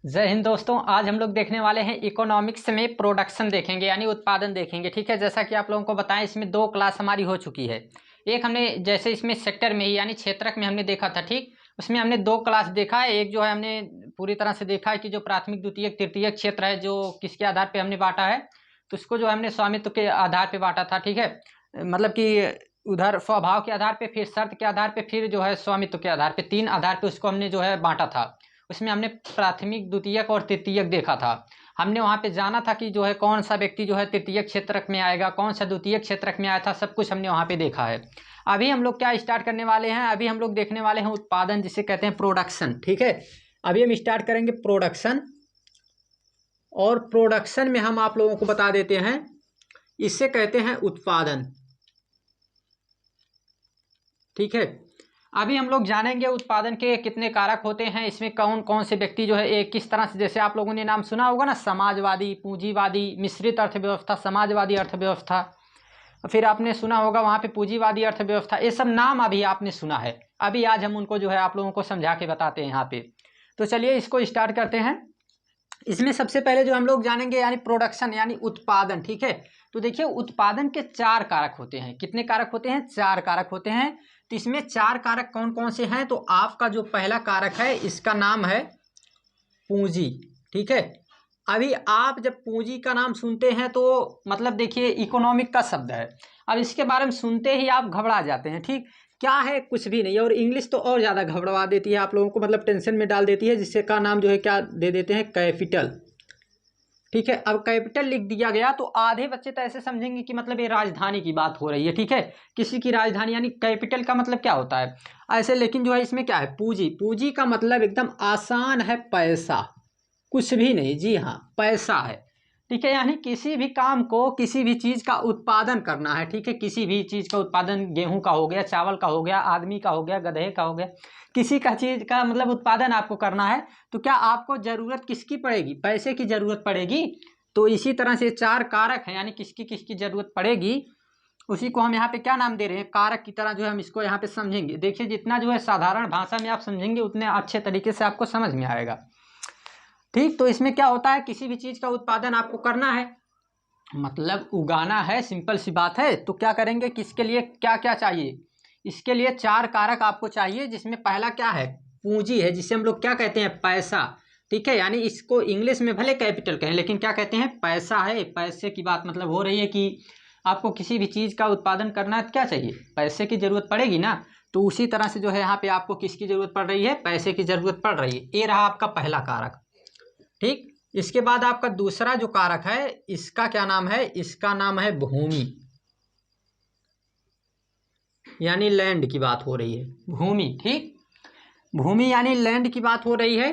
जय हिंद दोस्तों। आज हम लोग देखने वाले हैं इकोनॉमिक्स में प्रोडक्शन देखेंगे यानी उत्पादन देखेंगे। ठीक है, जैसा कि आप लोगों को बताएं इसमें दो क्लास हमारी हो चुकी है। एक हमने जैसे इसमें सेक्टर में ही यानी क्षेत्रक में हमने देखा था। ठीक, उसमें हमने दो क्लास देखा है। एक जो है हमने पूरी तरह से देखा है कि जो प्राथमिक द्वितीयक तृतीयक क्षेत्र है जो किसके आधार पर हमने बांटा है, तो उसको जो हमने स्वामित्व के आधार पर बांटा था। ठीक है, मतलब कि उधर स्वभाव के आधार पे, फिर शर्त के आधार पे, फिर जो है स्वामित्व के आधार पे, तीन आधार पे उसको हमने जो है बांटा था। उसमें हमने प्राथमिक द्वितीयक और तृतीयक देखा था। हमने वहाँ पे जाना था कि जो है कौन सा व्यक्ति जो है तृतीयक क्षेत्रक में आएगा, कौन सा द्वितीयक क्षेत्रक में आया था, सब कुछ हमने वहाँ पे देखा है। अभी हम लोग क्या स्टार्ट करने वाले हैं, अभी हम लोग देखने वाले हैं उत्पादन, जिसे कहते हैं प्रोडक्शन। ठीक है, अभी हम स्टार्ट करेंगे प्रोडक्शन। और प्रोडक्शन में हम आप लोगों को बता देते हैं, इससे कहते हैं उत्पादन। ठीक है, अभी हम लोग जानेंगे उत्पादन के कितने कारक होते हैं, इसमें कौन कौन से व्यक्ति जो है एक किस तरह से, जैसे आप लोगों ने नाम सुना होगा ना, समाजवादी, पूंजीवादी, मिश्रित अर्थव्यवस्था, समाजवादी अर्थव्यवस्था। फिर आपने सुना होगा वहाँ पे पूंजीवादी अर्थव्यवस्था, ये सब नाम अभी आपने सुना है। अभी आज हम उनको जो है आप लोगों को समझा के बताते हैं यहाँ पे। तो चलिए इसको स्टार्ट करते हैं। इसमें सबसे पहले जो हम लोग जानेंगे यानी प्रोडक्शन यानी उत्पादन। ठीक है, तो देखिए उत्पादन के चार कारक होते हैं। कितने कारक होते हैं? चार कारक होते हैं। तो इसमें चार कारक कौन कौन से हैं? तो आपका जो पहला कारक है इसका नाम है पूंजी। ठीक है, अभी आप जब पूंजी का नाम सुनते हैं तो मतलब देखिए इकोनॉमिक का शब्द है, अब इसके बारे में सुनते ही आप घबरा जाते हैं। ठीक, क्या है? कुछ भी नहीं। और इंग्लिश तो और ज़्यादा घबरा देती है आप लोगों को, मतलब टेंशन में डाल देती है, जिससे का नाम जो है क्या दे देते हैं? कैपिटल। ठीक है, अब कैपिटल लिख दिया गया तो आधे बच्चे तो ऐसे समझेंगे कि मतलब ये राजधानी की बात हो रही है। ठीक है, किसी की राजधानी, यानी कैपिटल का मतलब क्या होता है ऐसे। लेकिन जो है इसमें क्या है? पूंजी। पूंजी का मतलब एकदम आसान है, पैसा, कुछ भी नहीं। जी हाँ, पैसा है। ठीक है, यानी किसी भी काम को, किसी भी चीज़ का उत्पादन करना है। ठीक है, किसी भी चीज़ का उत्पादन, गेहूं का हो गया, चावल का हो गया, आदमी का हो गया, गधे का हो गया, किसी का चीज़ का मतलब उत्पादन आपको करना है, तो क्या आपको ज़रूरत किसकी पड़ेगी? पैसे की ज़रूरत पड़ेगी। तो इसी तरह से चार कारक हैं, यानी किसकी किसकी ज़रूरत पड़ेगी, उसी को हम यहाँ पे क्या नाम दे रहे हैं? कारक की तरह जो है हम इसको यहाँ पे समझेंगे। देखिए जितना जो है साधारण भाषा में आप समझेंगे उतने अच्छे तरीके से आपको समझ में आएगा। ठीक, तो इसमें क्या होता है? किसी भी चीज़ का उत्पादन आपको करना है, मतलब उगाना है, सिंपल सी बात है। तो क्या करेंगे? किसके लिए क्या क्या चाहिए? इसके लिए चार कारक आपको चाहिए, जिसमें पहला क्या है? पूंजी है, जिसे हम लोग क्या कहते हैं? पैसा। ठीक है, यानी इसको इंग्लिश में भले कैपिटल कहें लेकिन क्या कहते हैं? पैसा है। पैसे की बात मतलब हो रही है कि आपको किसी भी चीज़ का उत्पादन करना है तो क्या चाहिए? पैसे की ज़रूरत पड़ेगी ना। तो उसी तरह से जो है यहाँ पे आपको किसकी ज़रूरत पड़ रही है? पैसे की ज़रूरत पड़ रही है। ये रहा आपका पहला कारक। ठीक, इसके बाद आपका दूसरा जो कारक है इसका क्या नाम है? इसका नाम है भूमि, यानी लैंड की बात हो रही है। भूमि। ठीक, भूमि यानी लैंड की बात हो रही है।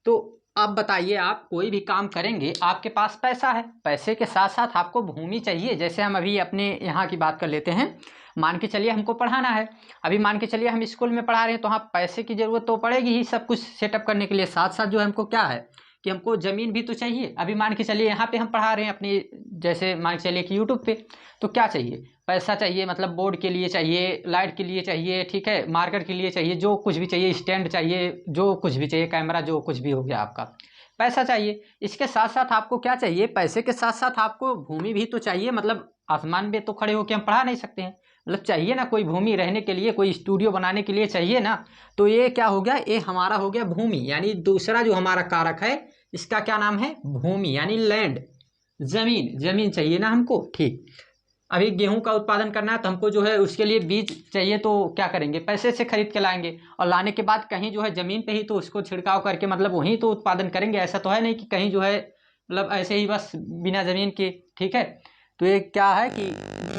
तो अब बताइए, आप कोई भी काम करेंगे, आपके पास पैसा है, पैसे के साथ साथ आपको भूमि चाहिए। जैसे हम अभी अपने यहाँ की बात कर लेते हैं, मान के चलिए हमको पढ़ाना है, अभी मान के चलिए हम स्कूल में पढ़ा रहे हैं, तो हाँ पैसे की ज़रूरत तो पड़ेगी ही सब कुछ सेटअप करने के लिए। साथ साथ जो हमको क्या है कि हमको ज़मीन भी तो चाहिए। अभी मान के चलिए यहाँ पे हम पढ़ा रहे हैं अपनी, जैसे मान के चलिए कि यूट्यूब पे, तो क्या चाहिए? पैसा चाहिए, मतलब बोर्ड के लिए चाहिए, लाइट के लिए चाहिए, ठीक है, मार्कर के लिए चाहिए, जो कुछ भी चाहिए, स्टैंड चाहिए, जो कुछ भी चाहिए, कैमरा, जो कुछ भी हो गया आपका, पैसा चाहिए। इसके साथ साथ आपको क्या चाहिए? पैसे के साथ साथ आपको भूमि भी तो चाहिए। मतलब आसमान में तो खड़े होकर हम पढ़ा नहीं सकते हैं, मतलब चाहिए ना कोई भूमि, रहने के लिए, कोई स्टूडियो बनाने के लिए चाहिए ना। तो ये क्या हो गया? ये हमारा हो गया भूमि, यानी दूसरा जो हमारा कारक है इसका क्या नाम है? भूमि, यानी लैंड, जमीन। जमीन चाहिए ना हमको। ठीक, अभी गेहूं का उत्पादन करना है तो हमको जो है उसके लिए बीज चाहिए, तो क्या करेंगे? पैसे से खरीद के लाएंगे, और लाने के बाद कहीं जो है ज़मीन पे ही तो उसको छिड़काव करके मतलब वहीं तो उत्पादन करेंगे। ऐसा तो है नहीं कि कहीं जो है मतलब ऐसे ही बस बिना ज़मीन के। ठीक है, तो ये क्या है कि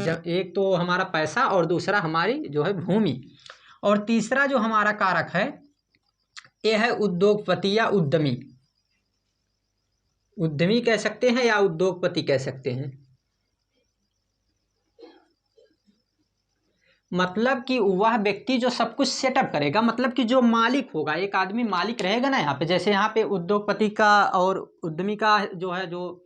जब एक तो हमारा पैसा और दूसरा हमारी जो है भूमि, और तीसरा जो हमारा कारक है ये है उद्योगपति या उद्यमी। उद्यमी कह सकते हैं या उद्योगपति कह सकते हैं। मतलब कि वह व्यक्ति जो सब कुछ सेटअप करेगा, मतलब कि जो मालिक होगा, एक आदमी मालिक रहेगा ना यहाँ पे। जैसे यहाँ पे उद्योगपति का और उद्यमी का जो है, जो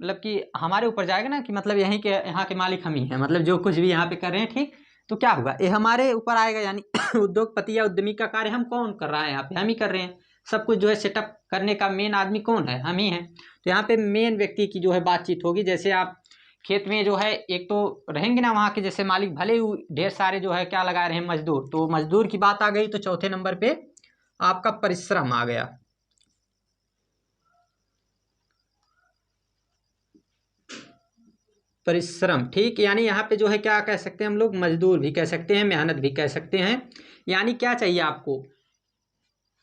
मतलब कि हमारे ऊपर जाएगा ना कि मतलब यहीं के, यहाँ के मालिक हम ही हैं, मतलब जो कुछ भी यहाँ पे कर रहे हैं। ठीक, तो क्या होगा? ये हमारे ऊपर आएगा, यानी उद्योगपति या उद्यमी का कार्य हम कौन कर रहा है? यहाँ पे हम ही कर रहे हैं। सब कुछ जो है सेटअप करने का मेन आदमी कौन है? हम ही हैं। तो यहाँ पे मेन व्यक्ति की जो है बातचीत होगी। जैसे आप खेत में जो है एक तो रहेंगे ना वहाँ के जैसे मालिक, भले ही ढेर सारे जो है क्या लगा रहे हैं मजदूर, तो मजदूर की बात आ गई। तो चौथे नंबर पे आपका परिश्रम आ गया। परिश्रम, ठीक, यानी यहाँ पे जो है क्या कह सकते हैं हम लोग? मजदूर भी कह सकते हैं, मेहनत भी कह सकते हैं। यानी क्या चाहिए आपको?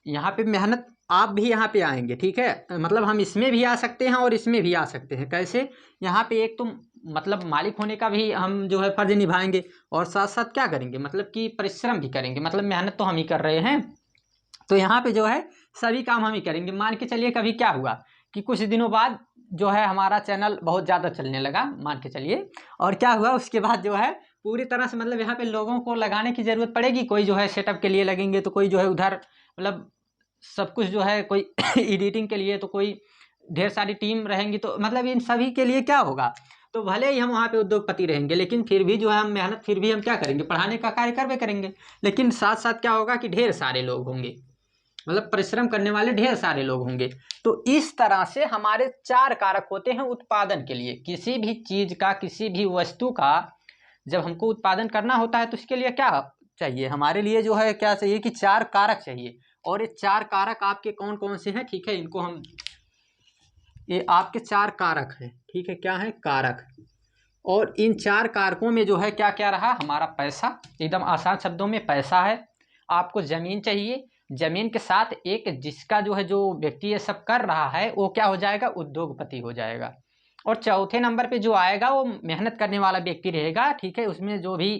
यहाँ पे मेहनत, आप भी यहाँ पे आएंगे, ठीक है, मतलब हम इसमें भी आ सकते हैं और इसमें भी आ सकते हैं। कैसे? यहाँ पे एक तो मतलब मालिक होने का भी हम जो है फर्ज निभाएंगे, और साथ साथ क्या करेंगे, मतलब कि परिश्रम भी करेंगे। मतलब मेहनत तो हम ही कर रहे हैं, तो यहाँ पे जो है सभी काम हम ही करेंगे। मान के चलिए कभी क्या हुआ कि कुछ दिनों बाद जो है हमारा चैनल बहुत ज़्यादा चलने लगा, मान के चलिए, और क्या हुआ उसके बाद जो है पूरी तरह से मतलब यहाँ पे लोगों को लगाने की ज़रूरत पड़ेगी। कोई जो है सेटअप के लिए लगेंगे, तो कोई जो है उधर मतलब सब कुछ जो है, कोई एडिटिंग के लिए, तो कोई ढेर सारी टीम रहेंगी। तो मतलब इन सभी के लिए क्या होगा? तो भले ही हम वहाँ पे उद्योगपति रहेंगे, लेकिन फिर भी जो है हम मेहनत फिर भी हम क्या करेंगे? पढ़ाने का कार्य करवे करेंगे। लेकिन साथ साथ क्या होगा कि ढेर सारे लोग होंगे, मतलब परिश्रम करने वाले ढेर सारे लोग होंगे। तो इस तरह से हमारे 4 कारक होते हैं उत्पादन के लिए। किसी भी चीज़ का, किसी भी वस्तु का जब हमको उत्पादन करना होता है, तो इसके लिए क्या चाहिए? हमारे लिए जो है क्या चाहिए कि 4 कारक चाहिए। और ये 4 कारक आपके कौन कौन से हैं? ठीक है, इनको हम, ये आपके 4 कारक हैं, ठीक है, क्या है? कारक। और इन 4 कारकों में जो है क्या क्या रहा? हमारा पैसा, एकदम आसान शब्दों में पैसा है। आपको ज़मीन चाहिए, ज़मीन के साथ एक जिसका जो है, जो व्यक्ति ये सब कर रहा है, वो क्या हो जाएगा? उद्योगपति हो जाएगा। और चौथे नंबर पे जो आएगा वो मेहनत करने वाला व्यक्ति रहेगा, ठीक है, उसमें जो भी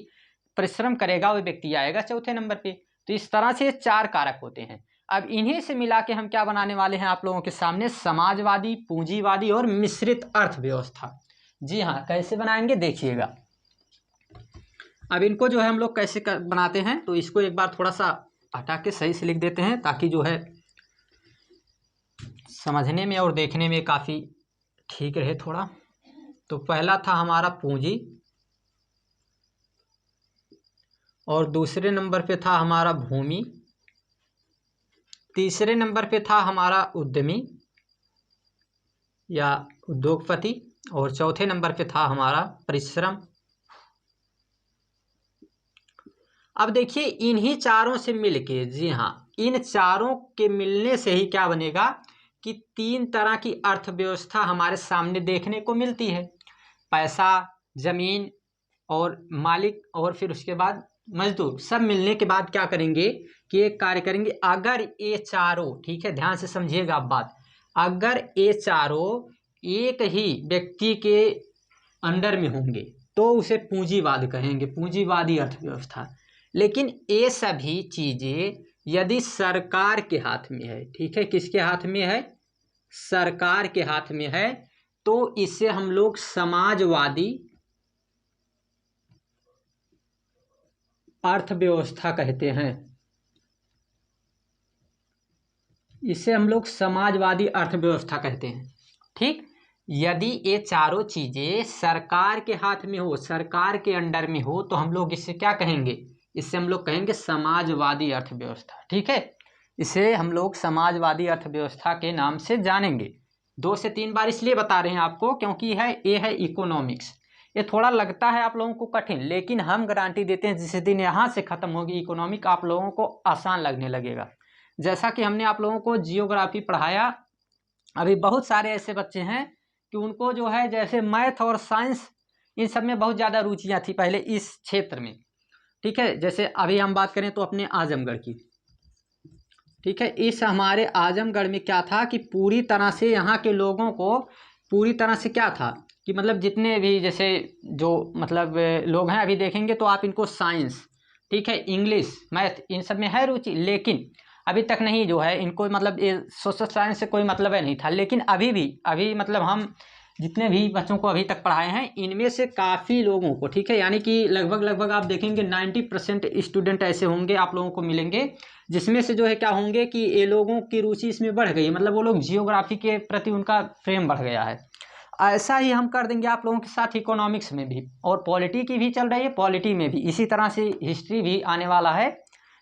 परिश्रम करेगा वो व्यक्ति आएगा चौथे नंबर पे। तो इस तरह से 4 कारक होते हैं। अब इन्हीं से मिला के हम क्या बनाने वाले हैं आप लोगों के सामने? समाजवादी, पूंजीवादी और मिश्रित अर्थव्यवस्था। जी हाँ, कैसे बनाएंगे देखिएगा। अब इनको जो है हम लोग कैसे बनाते हैं, तो इसको एक बार थोड़ा सा हटा के सही से लिख देते हैं, ताकि जो है समझने में और देखने में काफ़ी ठीक रहे थोड़ा। तो पहला था हमारा पूंजी, और दूसरे नंबर पे था हमारा भूमि, तीसरे नंबर पे था हमारा उद्यमी या उद्योगपति, और चौथे नंबर पे था हमारा परिश्रम। अब देखिए इन्हीं चारों से मिलके, जी हाँ, इन चारों के मिलने से ही क्या बनेगा कि 3 तरह की अर्थव्यवस्था हमारे सामने देखने को मिलती है। पैसा, जमीन और मालिक, और फिर उसके बाद मजदूर, सब मिलने के बाद क्या करेंगे कि एक कार्य करेंगे। अगर ये चारों, ठीक है, ध्यान से समझिएगा आप बात, अगर ये चारों एक ही व्यक्ति के अंडर में होंगे तो उसे पूंजीवाद कहेंगे, पूंजीवादी अर्थव्यवस्था। लेकिन ये सभी चीजें यदि सरकार के हाथ में है, ठीक है, किसके हाथ में है? सरकार के हाथ में है, तो इसे हम लोग समाजवादी अर्थव्यवस्था कहते हैं। इसे हम लोग समाजवादी अर्थव्यवस्था कहते हैं, ठीक। यदि ये चारों चीजें सरकार के हाथ में हो, सरकार के अंडर में हो, तो हम लोग इससे क्या कहेंगे? इससे हम लोग कहेंगे समाजवादी अर्थव्यवस्था, ठीक है। इसे हम लोग समाजवादी अर्थव्यवस्था के नाम से जानेंगे। 2 से 3 बार इसलिए बता रहे हैं आपको क्योंकि ये है इकोनॉमिक्स। ये थोड़ा लगता है आप लोगों को कठिन, लेकिन हम गारंटी देते हैं जिस दिन यहाँ से ख़त्म होगी इकोनॉमिक, आप लोगों को आसान लगने लगेगा। जैसा कि हमने आप लोगों को जियोग्राफी पढ़ाया, अभी बहुत सारे ऐसे बच्चे हैं कि उनको जो है जैसे मैथ और साइंस इन सब में बहुत ज़्यादा रुचियाँ थी पहले इस क्षेत्र में, ठीक है। जैसे अभी हम बात करें तो अपने आजमगढ़ की, ठीक है, इस हमारे आजमगढ़ में क्या था कि पूरी तरह से यहाँ के लोगों को पूरी तरह से क्या था कि मतलब जितने भी जैसे जो मतलब लोग हैं, अभी देखेंगे तो आप इनको साइंस, ठीक है, इंग्लिश, मैथ, इन सब में है रुचि, लेकिन अभी तक नहीं जो है इनको मतलब ये सोशल साइंस से कोई मतलब है नहीं था। लेकिन अभी मतलब हम जितने भी बच्चों को अभी तक पढ़ाए हैं, इनमें से काफ़ी लोगों को, ठीक है, यानी कि लगभग आप देखेंगे 90% स्टूडेंट ऐसे होंगे आप लोगों को मिलेंगे जिसमें से जो है क्या होंगे कि ये लोगों की रुचि इसमें बढ़ गई, मतलब वो लोग जियोग्राफी के प्रति उनका प्रेम बढ़ गया है। ऐसा ही हम कर देंगे आप लोगों के साथ इकोनॉमिक्स में भी, और पॉलिटी की भी चल रही है, पॉलिटी में भी इसी तरह से हिस्ट्री भी आने वाला है।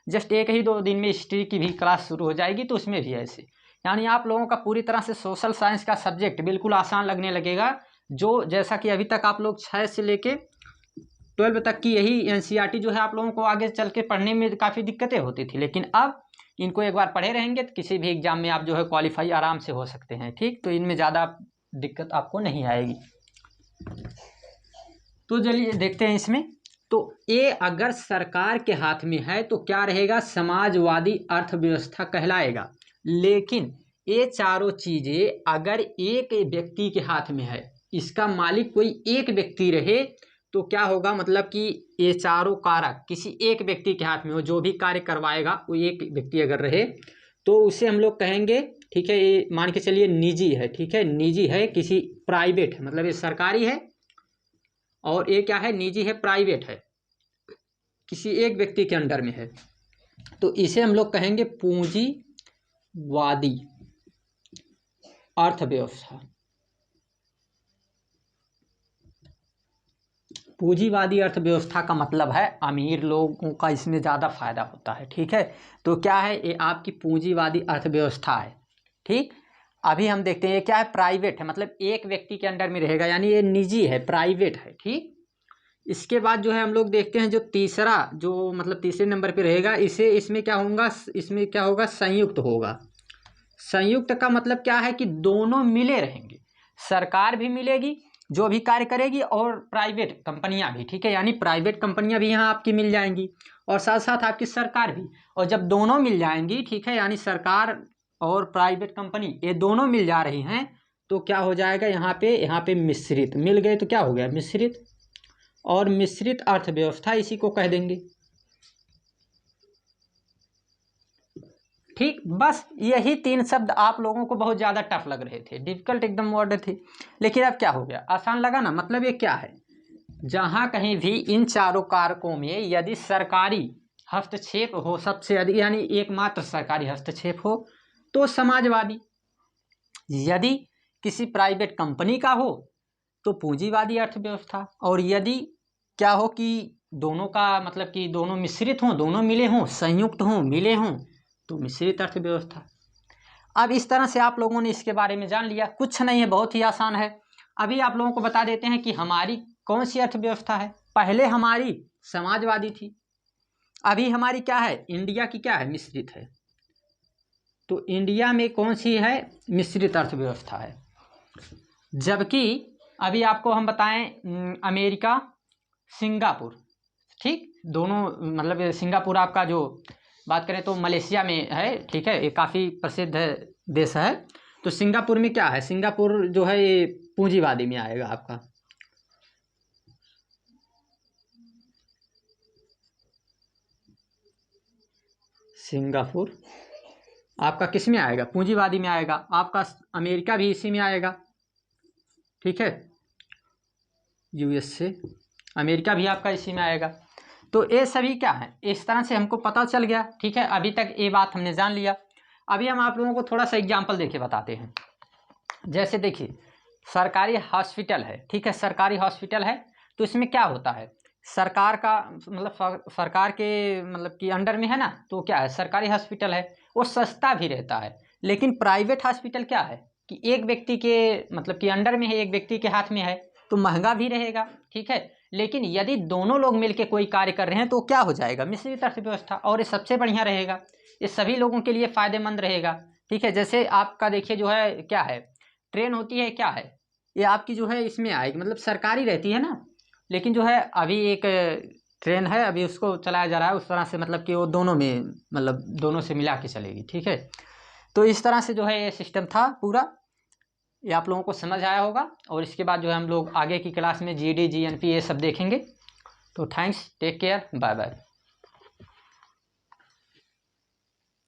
जस्ट 1 ही 2 दिन में हिस्ट्री की भी क्लास शुरू हो जाएगी, तो उसमें भी ऐसे, यानी आप लोगों का पूरी तरह से सोशल साइंस का सब्जेक्ट बिल्कुल आसान लगने लगेगा। जो जैसा कि अभी तक आप लोग 6 से लेके 12 तक की यही NCERT जो है आप लोगों को आगे चल के पढ़ने में काफ़ी दिक्कतें होती थी, लेकिन अब इनको एक बार पढ़े रहेंगे तो किसी भी एग्जाम में आप जो है क्वालिफाई आराम से हो सकते हैं। ठीक, तो इनमें ज़्यादा दिक्कत आपको नहीं आएगी। तो चलिए देखते हैं इसमें। तो ये अगर सरकार के हाथ में है तो क्या रहेगा, समाजवादी अर्थव्यवस्था कहलाएगा। लेकिन ये चारों चीजें अगर एक व्यक्ति के हाथ में है, इसका मालिक कोई एक व्यक्ति रहे, तो क्या होगा, मतलब कि ये चारों कारक किसी एक व्यक्ति के हाथ में हो, जो भी कार्य करवाएगा वो एक व्यक्ति अगर रहे तो उसे हम लोग कहेंगे, ठीक है, ये मान के चलिए निजी है, ठीक है, निजी है, किसी प्राइवेट है, मतलब ये सरकारी है और ये क्या है, निजी है, प्राइवेट है, किसी एक व्यक्ति के अंडर में है, तो इसे हम लोग कहेंगे पूंजीवादी अर्थव्यवस्था। पूंजीवादी अर्थव्यवस्था का मतलब है अमीर लोगों का इसमें ज़्यादा फायदा होता है। ठीक है, तो क्या है, ये आपकी पूंजीवादी अर्थव्यवस्था है। ठीक, अभी हम देखते हैं ये क्या है, प्राइवेट है, मतलब एक व्यक्ति के अंडर में रहेगा, यानी ये निजी है, प्राइवेट है। ठीक, इसके बाद जो है हम लोग देखते हैं जो तीसरा, जो मतलब तीसरे नंबर पे रहेगा, इसमें क्या होगा, इसमें क्या होगा, संयुक्त होगा। संयुक्त का मतलब क्या है कि दोनों मिले रहेंगे, सरकार भी मिलेगी जो भी कार्य करेगी और प्राइवेट कंपनियां भी। ठीक है, यानी प्राइवेट कंपनियां भी यहाँ आपकी मिल जाएंगी और साथ साथ आपकी सरकार भी, और जब दोनों मिल जाएंगी, ठीक है, यानी सरकार और प्राइवेट कंपनी ये दोनों मिल जा रही हैं, तो क्या हो जाएगा, यहाँ पे मिश्रित मिल गए तो क्या हो गया, मिश्रित, और मिश्रित अर्थव्यवस्था इसी को कह देंगे। ठीक, बस यही 3 शब्द आप लोगों को बहुत ज़्यादा टफ लग रहे थे, डिफिकल्ट एकदम वर्ड थे, लेकिन अब क्या हो गया, आसान लगा ना। मतलब ये क्या है, जहाँ कहीं भी इन चारों कारकों में यदि सरकारी हस्तक्षेप हो सबसे अधिक, यानी एकमात्र सरकारी हस्तक्षेप हो तो समाजवादी, यदि किसी प्राइवेट कंपनी का हो तो पूंजीवादी अर्थव्यवस्था, और यदि क्या हो कि दोनों का मतलब कि दोनों मिश्रित हों, दोनों मिले हों, संयुक्त हों, मिले हों, तो मिश्रित अर्थव्यवस्था। अब इस तरह से आप लोगों ने इसके बारे में जान लिया, कुछ नहीं है, बहुत ही आसान है। अभी आप लोगों को बता देते हैं कि हमारी कौन सी अर्थव्यवस्था है। पहले हमारी समाजवादी थी, अभी हमारी क्या है, इंडिया की क्या है, मिश्रित है। तो इंडिया में कौन सी है, मिश्रित अर्थव्यवस्था है। जबकि अभी आपको हम बताएं अमेरिका, सिंगापुर, ठीक, दोनों मतलब सिंगापुर आपका जो बात करें तो मलेशिया में है। ठीक है, ये काफ़ी प्रसिद्ध देश है। तो सिंगापुर में क्या है, सिंगापुर जो है ये पूंजीवादी में आएगा आपका। सिंगापुर आपका किस में आएगा, पूंजीवादी में आएगा। आपका अमेरिका भी इसी में आएगा। ठीक है, USA, अमेरिका भी आपका इसी में आएगा। तो ये सभी क्या है, इस तरह से हमको पता चल गया। ठीक है, अभी तक ये बात हमने जान लिया। अभी हम आप लोगों को थोड़ा सा एग्जाम्पल देके बताते हैं। जैसे देखिए, सरकारी हॉस्पिटल है, ठीक है, सरकारी हॉस्पिटल है, तो इसमें क्या होता है, सरकार का मतलब सरकार के मतलब कि अंडर में है ना, तो क्या है, सरकारी हॉस्पिटल है, वो सस्ता भी रहता है। लेकिन प्राइवेट हॉस्पिटल क्या है कि एक व्यक्ति के मतलब कि अंडर में है, एक व्यक्ति के हाथ में है, तो महंगा भी रहेगा। ठीक है, लेकिन यदि दोनों लोग मिलकर कोई कार्य कर रहे हैं तो क्या हो जाएगा, मिश्रित अर्थव्यवस्था, और ये सबसे बढ़िया रहेगा, ये सभी लोगों के लिए फायदेमंद रहेगा। ठीक है, जैसे आपका देखिए जो है क्या है, ट्रेन होती है, क्या है, ये आपकी जो है इसमें आएगी, मतलब सरकारी रहती है ना, लेकिन जो है अभी एक ट्रेन है, अभी उसको चलाया जा रहा है उस तरह से, मतलब कि वो दोनों में मतलब दोनों से मिला के चलेगी। ठीक है, तो इस तरह से जो है ये सिस्टम था पूरा, ये आप लोगों को समझ आया होगा। और इसके बाद जो है हम लोग आगे की क्लास में GD GNP ये सब देखेंगे। तो thanks, take care, bye bye.